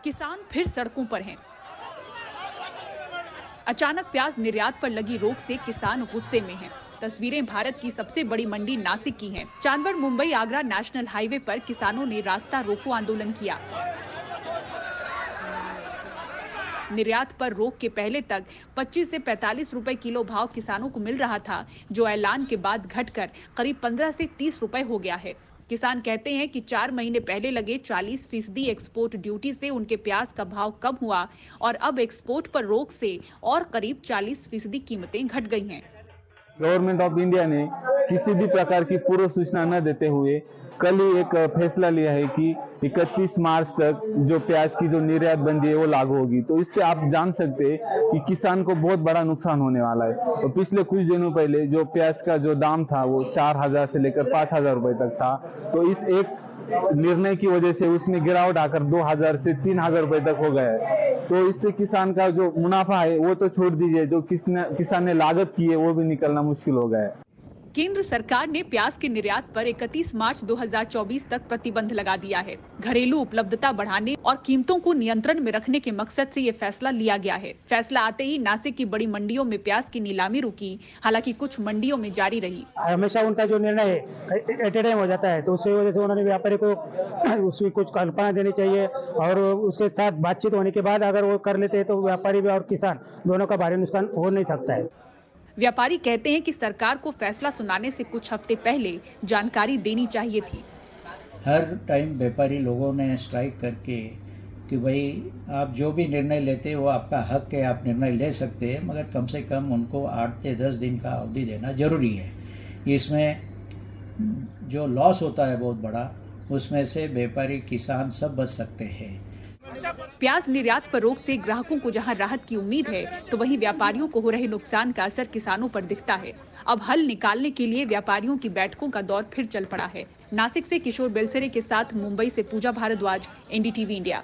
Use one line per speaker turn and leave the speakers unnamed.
किसान फिर सड़कों पर हैं। अचानक प्याज निर्यात पर लगी रोक से किसान गुस्से में हैं। तस्वीरें भारत की सबसे बड़ी मंडी नासिक की हैं। चांदवड़ मुंबई आगरा नेशनल हाईवे पर किसानों ने रास्ता रोको आंदोलन किया। निर्यात पर रोक के पहले तक 25 से 45 रुपए किलो भाव किसानों को मिल रहा था, जो ऐलान के बाद घटकर करीब 15 से 30 रुपए हो गया है। किसान कहते हैं कि 4 महीने पहले लगे 40% एक्सपोर्ट ड्यूटी से उनके प्याज का भाव कम हुआ और अब एक्सपोर्ट पर रोक से और करीब 40% कीमतें घट गई हैं।
गवर्नमेंट ऑफ इंडिया ने किसी भी प्रकार की पूर्व सूचना न देते हुए कल ही एक फैसला लिया है कि 31 मार्च तक जो प्याज की जो निर्यात बंदी है वो लागू होगी। तो इससे आप जान सकते हैं कि किसान को बहुत बड़ा नुकसान होने वाला है। और पिछले कुछ दिनों पहले जो प्याज का जो दाम था वो 4000 से लेकर 5000 रुपए तक था। तो इस एक निर्णय की वजह से उसमें गिरावट आकर 2000 से 3000 रुपए तक हो गया है। तो इससे किसान का जो मुनाफा है वो तो छोड़ दीजिए, जो किसान ने लागत की है वो भी निकलना मुश्किल हो गया है।
केंद्र सरकार ने प्याज के निर्यात पर 31 मार्च 2024 तक प्रतिबंध लगा दिया है। घरेलू उपलब्धता बढ़ाने और कीमतों को नियंत्रण में रखने के मकसद से ये फैसला लिया गया है। फैसला आते ही नासिक की बड़ी मंडियों में प्याज की नीलामी रुकी, हालांकि कुछ मंडियों में जारी रही।
हमेशा उनका जो निर्णय है एट ए टाइम हो जाता है, तो उसकी वजह से उन्होंने व्यापारी को उसकी कुछ कल्पना देनी चाहिए और उसके साथ बातचीत होने के बाद अगर वो कर लेते हैं तो व्यापारी भी और किसान दोनों का भारी नुकसान हो नहीं सकता है।
व्यापारी कहते हैं कि सरकार को फैसला सुनाने से कुछ हफ्ते पहले जानकारी देनी चाहिए थी।
हर टाइम व्यापारी लोगों ने स्ट्राइक करके कि भाई आप जो भी निर्णय लेते हैं वो आपका हक है, आप निर्णय ले सकते हैं, मगर कम से कम उनको 8 से 10 दिन का अवधि देना जरूरी है। इसमें जो लॉस होता है बहुत बड़ा, उसमें से व्यापारी किसान सब बच सकते हैं।
प्याज निर्यात पर रोक से ग्राहकों को जहां राहत की उम्मीद है, तो वहीं व्यापारियों को हो रहे नुकसान का असर किसानों पर दिखता है। अब हल निकालने के लिए व्यापारियों की बैठकों का दौर फिर चल पड़ा है। नासिक से किशोर बेलसेरे के साथ मुंबई से पूजा भारद्वाज, एनडीटीवी इंडिया।